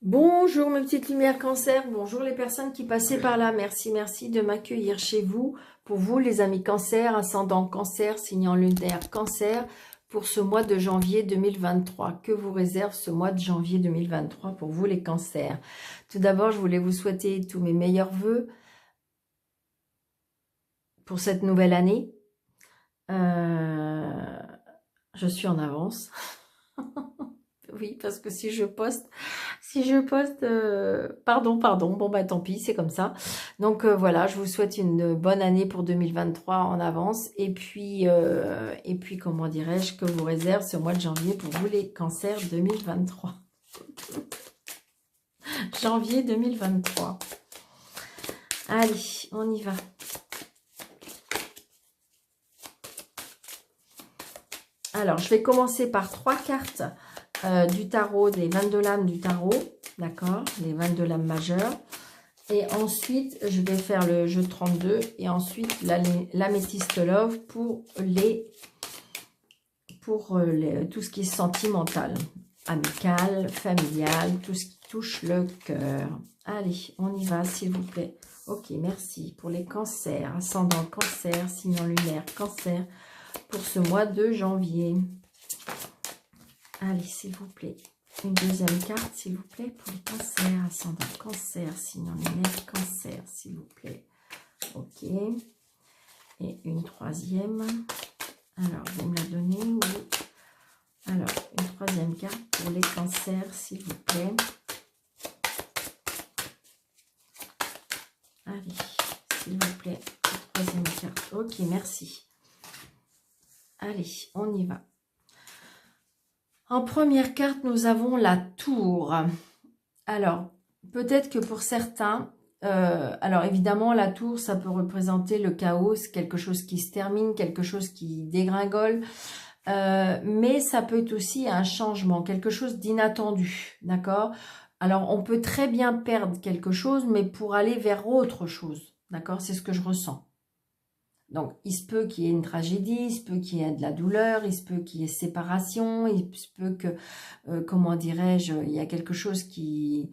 Bonjour mes petites lumières cancer, bonjour les personnes qui passaient par là, merci de m'accueillir chez vous. Pour vous les amis cancer, ascendant cancer, signe lunaire cancer, pour ce mois de janvier 2023. Que vous réserve ce mois de janvier 2023 pour vous les cancers? Tout d'abord, je voulais vous souhaiter tous mes meilleurs vœux pour cette nouvelle année. Je suis en avance. Oui, parce que si je poste, pardon, bon bah tant pis, c'est comme ça. Donc voilà, je vous souhaite une bonne année pour 2023 en avance. Et puis comment dirais-je, que vous réserve ce mois de janvier pour vous les cancers 2023. Janvier 2023. Allez, on y va. Alors, je vais commencer par 3 cartes du tarot, des 22 lames du tarot, d'accord, les 22 lames majeures. Et ensuite, je vais faire le jeu 32 et ensuite l'améthyste love pour tout ce qui est sentimental, amical, familial, tout ce qui touche le cœur. Allez, on y va, s'il vous plaît. Ok, merci pour les cancers, ascendant cancer, signe lunaire cancer, pour ce mois de janvier. Allez, s'il vous plaît. Une deuxième carte, s'il vous plaît, pour les cancers, ascendant cancer, signe lunaire cancer, s'il vous plaît. Ok. Et une troisième. Alors, vous me la donnez, oui. Alors, une troisième carte pour les cancers, s'il vous plaît. Allez, s'il vous plaît, une troisième carte. Ok, merci. Allez, on y va. En première carte, nous avons la tour. Alors, peut-être que pour certains, alors évidemment, la tour, ça peut représenter le chaos, quelque chose qui se termine, quelque chose qui dégringole, mais ça peut être aussi un changement, quelque chose d'inattendu, d'accord? Alors, on peut très bien perdre quelque chose, mais pour aller vers autre chose, d'accord? C'est ce que je ressens. Donc, il se peut qu'il y ait une tragédie, il se peut qu'il y ait de la douleur, il se peut qu'il y ait séparation, il se peut que, comment dirais-je, il y a quelque chose qui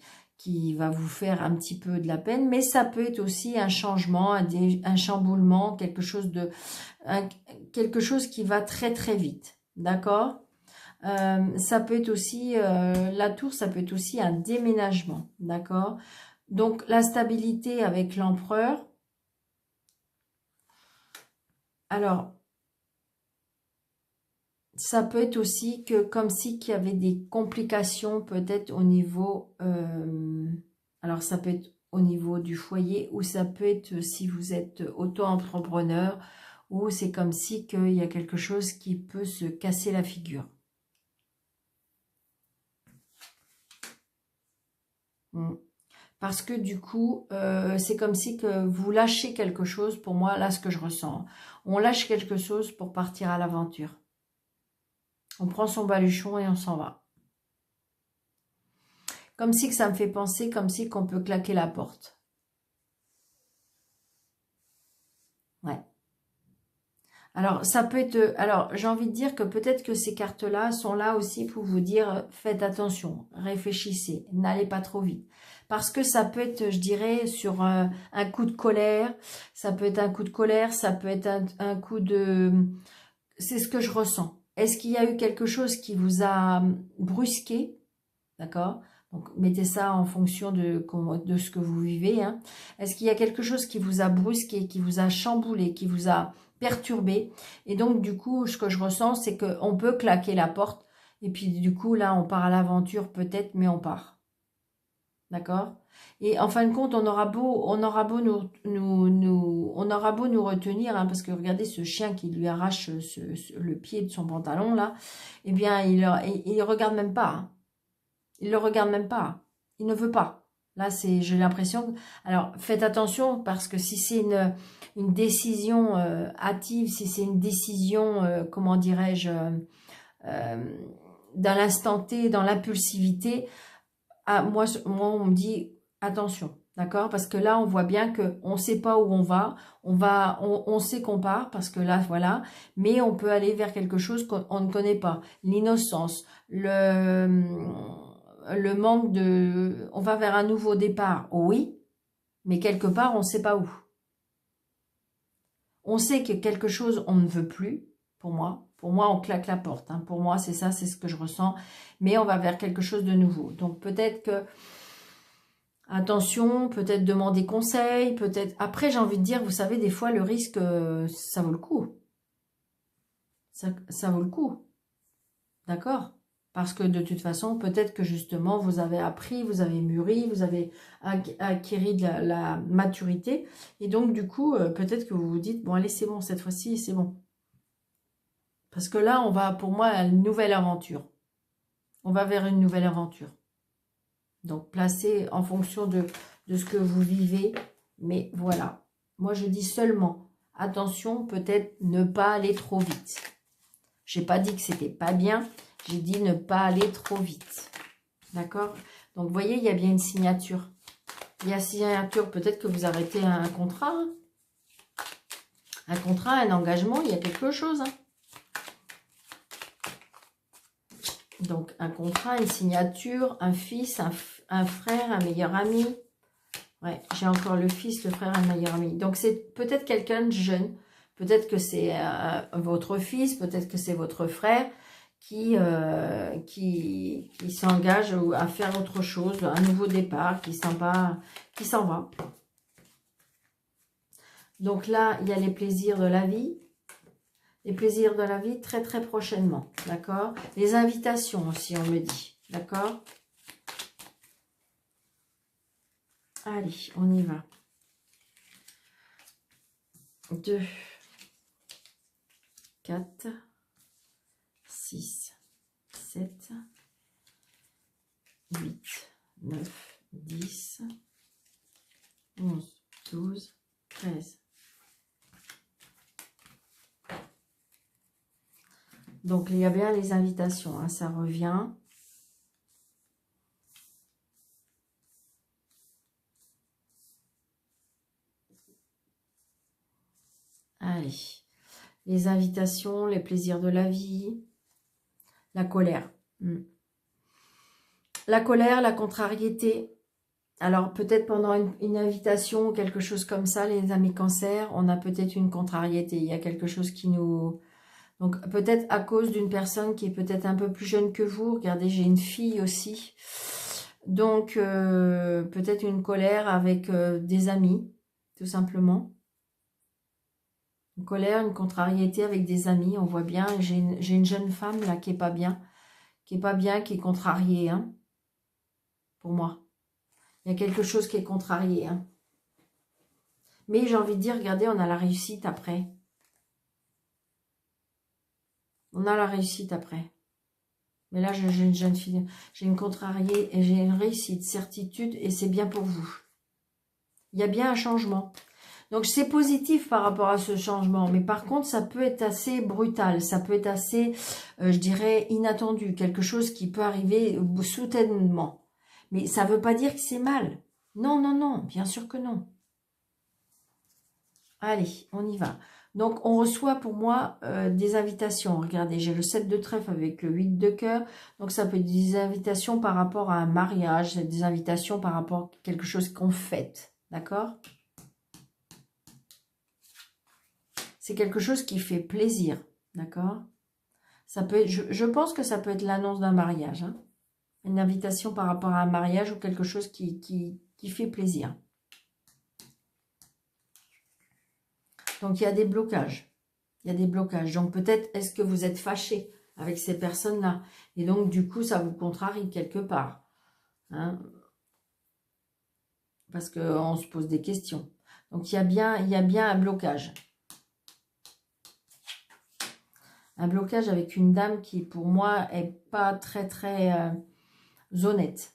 va vous faire un petit peu de la peine, mais ça peut être aussi un changement, un chamboulement, quelque chose qui va très très vite, d'accord? Ça peut être aussi, la tour, ça peut être aussi un déménagement, d'accord? Donc, la stabilité avec l'empereur. Alors, ça peut être aussi que comme si qu'il y avait des complications peut-être au niveau, alors ça peut être au niveau du foyer ou ça peut être si vous êtes auto-entrepreneur ou c'est comme si qu'il y a quelque chose qui peut se casser la figure. Parce que du coup, c'est comme si que vous lâchez quelque chose, pour moi, là ce que je ressens. On lâche quelque chose pour partir à l'aventure. On prend son baluchon et on s'en va. Comme si que ça me fait penser, comme si qu'on peut claquer la porte. Ouais. Alors, ça peut être... Alors, j'ai envie de dire que peut-être que ces cartes-là sont là aussi pour vous dire, faites attention, réfléchissez, n'allez pas trop vite. Parce que ça peut être, je dirais, sur un coup de colère, ça peut être un coup de colère, ça peut être un coup de... C'est ce que je ressens. Est-ce qu'il y a eu quelque chose qui vous a brusqué? D'accord? Donc, mettez ça en fonction de ce que vous vivez. Hein. Est-ce qu'il y a quelque chose qui vous a brusqué, qui vous a chamboulé, qui vous a perturbé? Et donc, du coup, ce que je ressens, c'est qu'on peut claquer la porte. Et puis, du coup, là, on part à l'aventure peut-être, mais on part. D'accord? Et en fin de compte, on aura beau nous retenir, hein, parce que regardez ce chien qui lui arrache le pied de son pantalon, là, eh bien, il regarde même pas. Hein. Il le regarde même pas. Il ne veut pas. Là, j'ai l'impression... Alors, faites attention parce que si c'est une décision hâtive, si c'est une décision, comment dirais-je, dans l'instant T, dans l'impulsivité, moi, on me dit attention. D'accord? Parce que là, on voit bien qu'on ne sait pas où on va. On sait qu'on part parce que là, voilà. Mais on peut aller vers quelque chose qu'on ne connaît pas. L'innocence, le manque de... On va vers un nouveau départ, oui, mais quelque part, on ne sait pas où. On sait que quelque chose, on ne veut plus, pour moi. Pour moi, on claque la porte. Hein. Pour moi, c'est ça, c'est ce que je ressens. Mais on va vers quelque chose de nouveau. Donc, peut-être que... Attention, peut-être demander conseil, peut-être... Après, j'ai envie de dire, vous savez, des fois, le risque, ça vaut le coup. Ça vaut le coup. D'accord? Parce que de toute façon, peut-être que justement, vous avez appris, vous avez mûri, vous avez acquis de la maturité. Et donc, du coup, peut-être que vous vous dites, bon, allez, c'est bon, cette fois-ci, c'est bon. Parce que là, on va, pour moi, à une nouvelle aventure. On va vers une nouvelle aventure. Donc, placez en fonction de ce que vous vivez. Mais voilà. Moi, je dis seulement, attention, peut-être ne pas aller trop vite. Je n'ai pas dit que c'était pas bien. J'ai dit ne pas aller trop vite. D'accord? Donc, vous voyez, il y a bien une signature. Il y a signature, peut-être que vous arrêtez un contrat. Hein. Un contrat, un engagement, il y a quelque chose. Hein. Donc, un contrat, une signature, un fils, un frère, un meilleur ami. Ouais, j'ai encore le fils, le frère, un meilleur ami. Donc, c'est peut-être quelqu'un de jeune. Peut-être que c'est votre fils, peut-être que c'est votre frère qui s'engage à faire autre chose, un nouveau départ, qui s'en va. Donc là, il y a les plaisirs de la vie. Les plaisirs de la vie très très prochainement, d'accord? Les invitations aussi, on me dit, d'accord? Allez, on y va. 2, 4, 6, 7, 8, 9, 10, 11, 12, 13. Donc, il y a bien les invitations, hein, ça revient. Allez, les invitations, les plaisirs de la vie, la colère. La colère, la contrariété. Alors, peut-être pendant une invitation ou quelque chose comme ça, les amis cancer, on a peut-être une contrariété. Il y a quelque chose qui nous... Donc, peut-être à cause d'une personne qui est peut-être un peu plus jeune que vous. Regardez, j'ai une fille aussi. Donc, peut-être une colère avec des amis, tout simplement. Une colère, une contrariété avec des amis, on voit bien. J'ai une jeune femme là qui est pas bien. Qui est contrariée, hein, pour moi. Il y a quelque chose qui est contrarié, hein. Mais j'ai envie de dire, regardez, on a la réussite après. On a la réussite après. Mais là, j'ai une jeune fille, j'ai une contrariée et j'ai une réussite, certitude, et c'est bien pour vous. Il y a bien un changement. Donc, c'est positif par rapport à ce changement. Mais par contre, ça peut être assez brutal. Ça peut être assez, je dirais, inattendu. Quelque chose qui peut arriver soudainement. Mais ça ne veut pas dire que c'est mal. Non, non, non. Bien sûr que non. Allez, on y va. Donc, on reçoit pour moi des invitations. Regardez, j'ai le 7 de trèfle avec le 8 de cœur. Donc, ça peut être des invitations par rapport à un mariage, des invitations par rapport à quelque chose qu'on fête. D'accord? C'est quelque chose qui fait plaisir. D'accord? Ça peut être, je pense que ça peut être l'annonce d'un mariage. Hein, une invitation par rapport à un mariage ou quelque chose qui fait plaisir. Donc, il y a des blocages. Il y a des blocages. Donc, peut-être, est-ce que vous êtes fâché avec ces personnes-là? Et donc, du coup, ça vous contrarie quelque part. Hein, parce qu'on se pose des questions. Donc, il y a bien un blocage. Un blocage avec une dame qui, pour moi, est pas très, très honnête.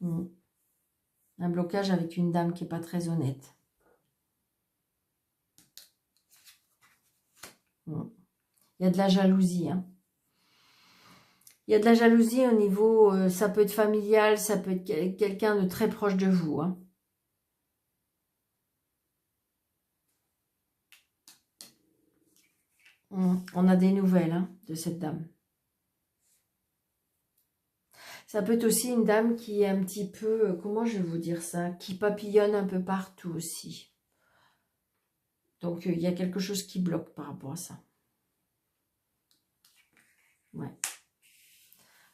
Un blocage avec une dame qui n'est pas très honnête. Il y a de la jalousie. Hein. Il y a de la jalousie au niveau, ça peut être familial, ça peut être quelqu'un de très proche de vous. Hein. On a des nouvelles hein, de cette dame. Ça peut être aussi une dame qui est un petit peu, comment je vais vous dire ça, qui papillonne un peu partout aussi. Donc, il y a quelque chose qui bloque par rapport à ça. Ouais.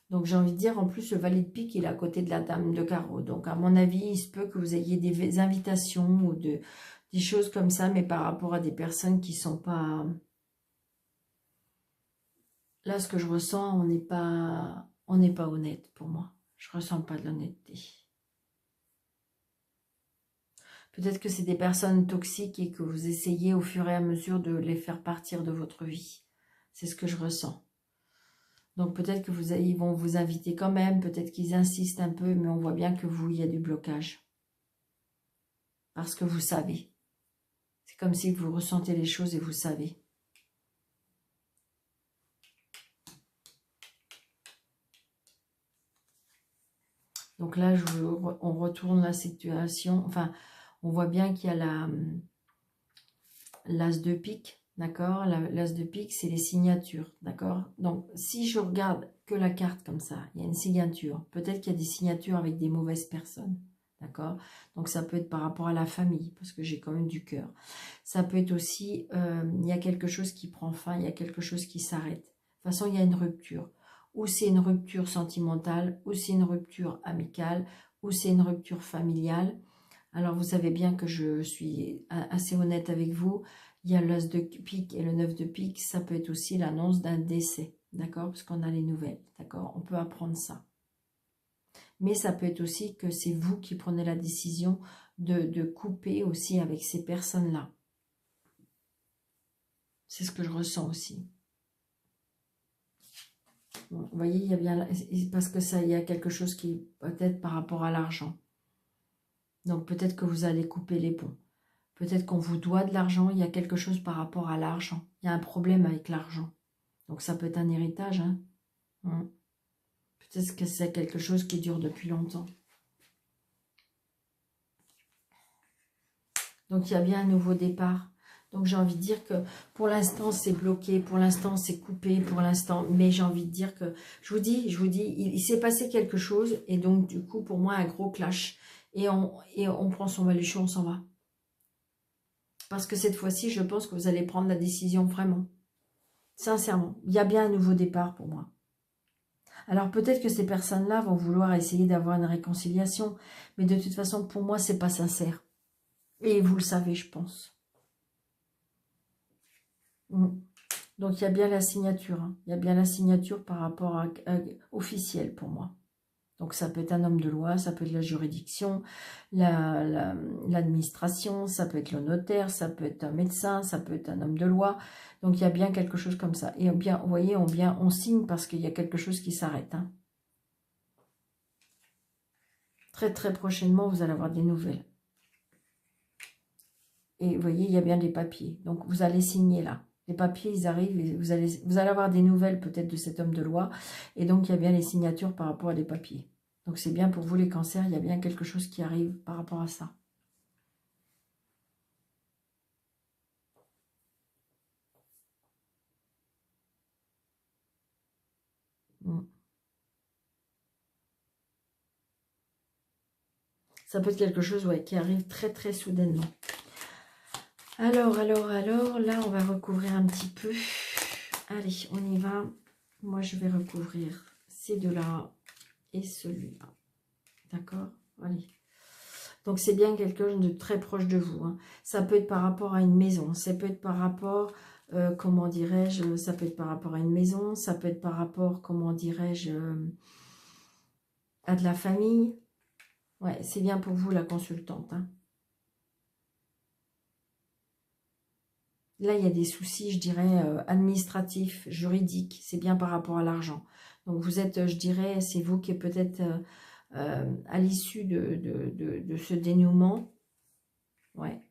Donc, j'ai envie de dire, en plus, le valet de pique, il est à côté de la dame de carreau. Donc, à mon avis, il se peut que vous ayez des invitations ou des choses comme ça, mais par rapport à des personnes qui sont pas... Là, ce que je ressens, on n'est pas honnête pour moi. Je ressens pas de l'honnêteté. Peut-être que c'est des personnes toxiques et que vous essayez au fur et à mesure de les faire partir de votre vie. C'est ce que je ressens. Donc peut-être que ils vont vous inviter quand même, peut-être qu'ils insistent un peu, mais on voit bien que vous, il y a du blocage. Parce que vous savez. C'est comme si vous ressentez les choses et vous savez. Donc là, on retourne la situation. Enfin, on voit bien qu'il y a l'as de pique, d'accord? L'as de pique, c'est les signatures, d'accord? Donc, si je regarde que la carte comme ça, il y a une signature. Peut-être qu'il y a des signatures avec des mauvaises personnes, d'accord? Donc, ça peut être par rapport à la famille, parce que j'ai quand même du cœur. Ça peut être aussi, il y a quelque chose qui prend fin, il y a quelque chose qui s'arrête. De toute façon, il y a une rupture. Ou c'est une rupture sentimentale, ou c'est une rupture amicale, ou c'est une rupture familiale. Alors, vous savez bien que je suis assez honnête avec vous. Il y a l'as de pique et le 9 de pique. Ça peut être aussi l'annonce d'un décès, d'accord? Parce qu'on a les nouvelles, d'accord? On peut apprendre ça. Mais ça peut être aussi que c'est vous qui prenez la décision de couper aussi avec ces personnes-là. C'est ce que je ressens aussi. Bon, vous voyez, il y a bien... Parce que ça, il y a quelque chose qui peut-être par rapport à l'argent. Donc peut-être que vous allez couper les ponts. Peut-être qu'on vous doit de l'argent, il y a quelque chose par rapport à l'argent. Il y a un problème avec l'argent. Donc ça peut être un héritage. Hein. Peut-être que c'est quelque chose qui dure depuis longtemps. Donc il y a bien un nouveau départ. Donc j'ai envie de dire que pour l'instant c'est bloqué, pour l'instant c'est coupé, pour l'instant. Mais j'ai envie de dire que, je vous dis, il s'est passé quelque chose. Et donc du coup pour moi un gros clash. Et on prend son baluchon, on s'en va. Parce que cette fois-ci, je pense que vous allez prendre la décision vraiment. Sincèrement, il y a bien un nouveau départ pour moi. Alors peut-être que ces personnes-là vont vouloir essayer d'avoir une réconciliation. Mais de toute façon, pour moi, c'est pas sincère. Et vous le savez, je pense. Donc il y a bien la signature. Hein. Il y a bien la signature par rapport à officielle pour moi. Donc ça peut être un homme de loi, ça peut être la juridiction, l'administration, ça peut être le notaire, ça peut être un médecin, ça peut être un homme de loi. Donc il y a bien quelque chose comme ça. Et bien, vous voyez, on signe parce qu'il y a quelque chose qui s'arrête. Hein. Très très prochainement, vous allez avoir des nouvelles. Et vous voyez, il y a bien des papiers. Donc vous allez signer là. Les papiers, ils arrivent et vous allez avoir des nouvelles peut-être de cet homme de loi. Et donc il y a bien les signatures par rapport à des papiers. Donc c'est bien pour vous les cancers, il y a bien quelque chose qui arrive par rapport à ça. Ça peut être quelque chose qui arrive très très soudainement. Alors, là on va recouvrir un petit peu. Allez, on y va. Moi je vais recouvrir ces deux-là et celui-là. D'accord? Allez. Donc c'est bien quelque chose de très proche de vous. Hein. Ça peut être par rapport à une maison. Ça peut être par rapport, comment dirais-je, ça peut être par rapport à une maison. Ça peut être par rapport, comment dirais-je, à de la famille. Ouais, c'est bien pour vous la consultante. Hein. Là, il y a des soucis, je dirais, administratifs, juridiques. C'est bien par rapport à l'argent. Donc vous êtes, je dirais, c'est vous qui êtes peut-être... à l'issue de ce dénouement, ouais.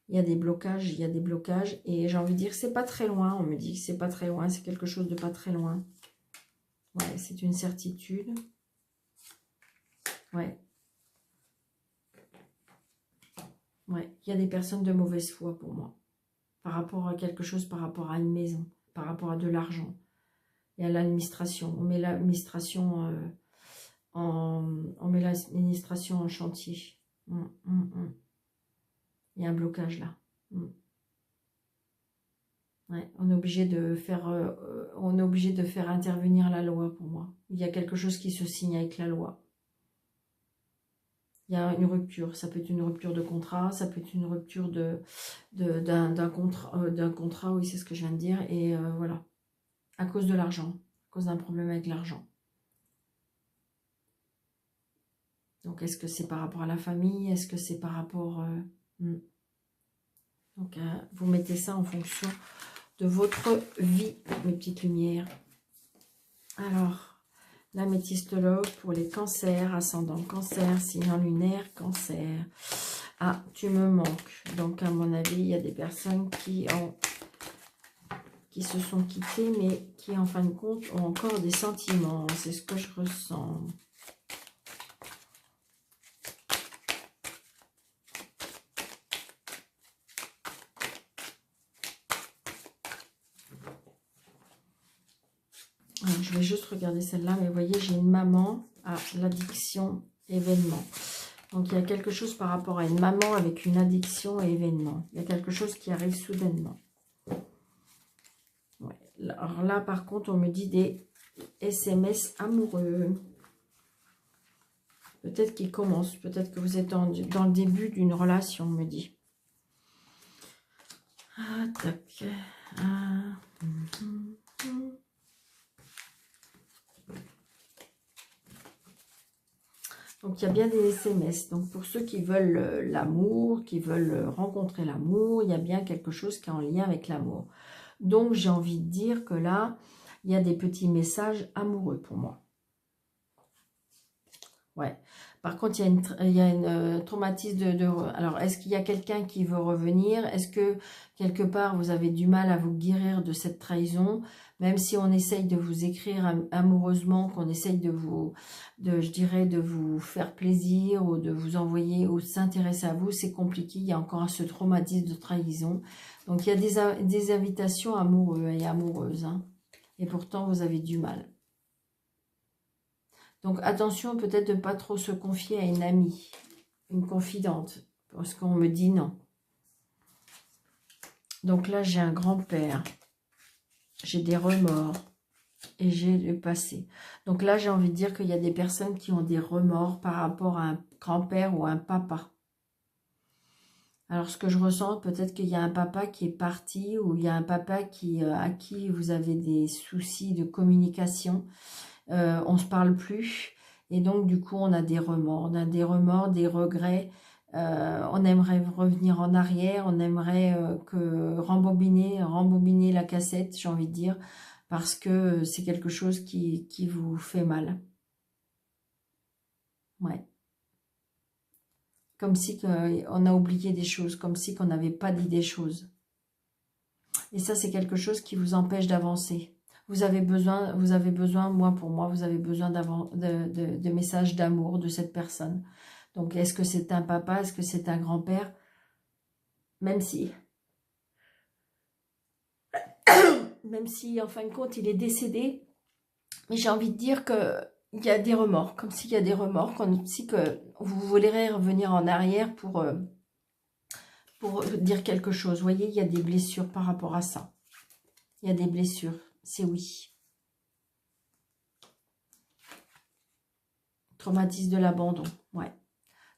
Il y a des blocages, et j'ai envie de dire que c'est pas très loin, on me dit que c'est pas très loin, c'est quelque chose de pas très loin. Ouais, c'est une certitude. Ouais. Ouais, il y a des personnes de mauvaise foi pour moi. Par rapport à quelque chose, par rapport à une maison, par rapport à de l'argent. et à l'administration. On met l'administration on met l'administration en chantier. Il y a un blocage là. Ouais, on est obligé de faire intervenir la loi pour moi. Il y a quelque chose qui se signe avec la loi. Il y a une rupture. Ça peut être une rupture de contrat, ça peut être une rupture d'un contrat, oui, c'est ce que je viens de dire. Et voilà, à cause de l'argent, à cause d'un problème avec l'argent. Donc, est-ce que c'est par rapport à la famille? Est-ce que c'est par rapport... Donc, vous mettez ça en fonction de votre vie, mes petites lumières. Alors, l'améthystologue pour les cancers, ascendant cancer, signe lunaire, cancer. Ah, tu me manques. Donc, à mon avis, il y a des personnes qui se sont quittées, mais qui, en fin de compte, ont encore des sentiments. C'est ce que je ressens. Alors, je vais juste regarder celle-là, mais vous voyez, j'ai une maman à l'addiction événement. Donc, il y a quelque chose par rapport à une maman avec une addiction et événement. Il y a quelque chose qui arrive soudainement. Ouais. Alors là, par contre, on me dit des SMS amoureux. Peut-être qu'ils commencent. Peut-être que vous êtes dans le début d'une relation, on me dit. Ah, tac. Ah, Donc, il y a bien des SMS. Donc, pour ceux qui veulent l'amour, qui veulent rencontrer l'amour, il y a bien quelque chose qui est en lien avec l'amour. Donc, j'ai envie de dire que là, il y a des petits messages amoureux pour moi. Ouais. Par contre, il y a une traumatisme alors, est-ce qu'il y a quelqu'un qui veut revenir? Est-ce que, quelque part, vous avez du mal à vous guérir de cette trahison? Même si on essaye de vous écrire amoureusement, qu'on essaye je dirais, de vous faire plaisir ou de vous envoyer ou s'intéresser à vous, c'est compliqué. Il y a encore ce traumatisme de trahison. Donc, il y a des invitations amoureuses et amoureuses. Hein. Et pourtant, vous avez du mal. Donc, attention peut-être de ne pas trop se confier à une amie, une confidente, parce qu'on me dit non. Donc là, j'ai un grand-père, j'ai des remords et j'ai le passé. Donc là, j'ai envie de dire qu'il y a des personnes qui ont des remords par rapport à un grand-père ou un papa. Alors, ce que je ressens, peut-être qu'il y a un papa qui est parti ou il y a un papa à qui vous avez des soucis de communication. On ne se parle plus. Et donc, du coup, on a des remords. On a des remords, des regrets. On aimerait revenir en arrière. On aimerait rembobiner la cassette, j'ai envie de dire. Parce que c'est quelque chose qui vous fait mal. Ouais. Comme si on a oublié des choses. Comme si on n'avait pas dit des choses. Et ça, c'est quelque chose qui vous empêche d'avancer. Vous avez besoin, pour moi, vous avez besoin de messages d'amour de cette personne. Donc, est-ce que c'est un papa, est-ce que c'est un grand-père? Même si, en fin de compte, il est décédé, mais j'ai envie de dire qu'il y a des remords, comme s'il y a des remords, comme si que vous voulez revenir en arrière pour dire quelque chose. Vous voyez, il y a des blessures par rapport à ça. Il y a des blessures, c'est oui. Traumatisme de l'abandon, ouais.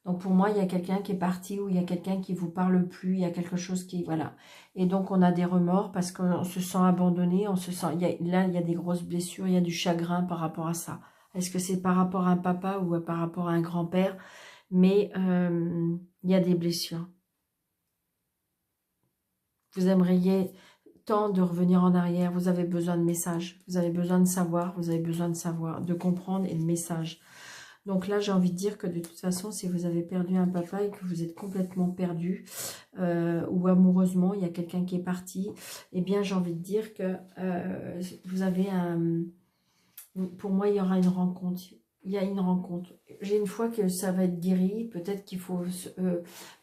Donc pour moi, il y a quelqu'un qui est parti ou il y a quelqu'un qui ne vous parle plus, il y a quelque chose qui... Voilà. Et donc on a des remords parce qu'on se sent abandonné, on se sent... Là, il y a des grosses blessures, il y a du chagrin par rapport à ça. Est-ce que c'est par rapport à un papa ou par rapport à un grand-père? Mais il y a des blessures. Vous aimeriez tant de revenir en arrière, vous avez besoin de messages, vous avez besoin de savoir, de comprendre et de messages. Donc là, j'ai envie de dire que de toute façon, si vous avez perdu un papa et que vous êtes complètement perdu, ou amoureusement, il y a quelqu'un qui est parti, eh bien, j'ai envie de dire que vous avez pour moi, il y aura une rencontre. Il y a une rencontre. J'ai une foi que ça va être guéri. Peut-être qu'il faut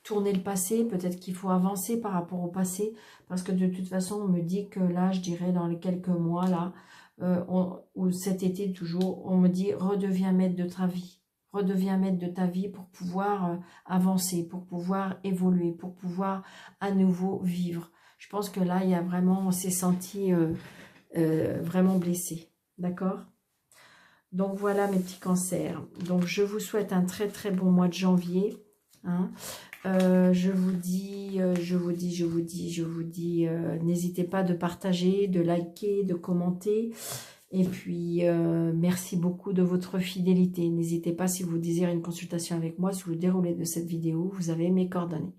tourner le passé. Peut-être qu'il faut avancer par rapport au passé. Parce que de toute façon, on me dit que là, je dirais dans les quelques mois, là, ou cet été toujours, on me dit redeviens maître de ta vie. Redeviens maître de ta vie pour pouvoir avancer, pour pouvoir évoluer, pour pouvoir à nouveau vivre. Je pense que là, il y a vraiment, on s'est senti vraiment blessé. D'accord? Donc voilà mes petits cancers. Donc je vous souhaite un très très bon mois de janvier. Hein. Je vous dis, n'hésitez pas de partager, de liker, de commenter. Et puis, merci beaucoup de votre fidélité. N'hésitez pas, si vous désirez une consultation avec moi, sous le déroulé de cette vidéo, vous avez mes coordonnées.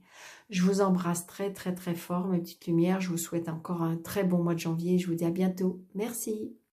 Je vous embrasse très très très fort, mes petites lumières. Je vous souhaite encore un très bon mois de janvier. Je vous dis à bientôt. Merci.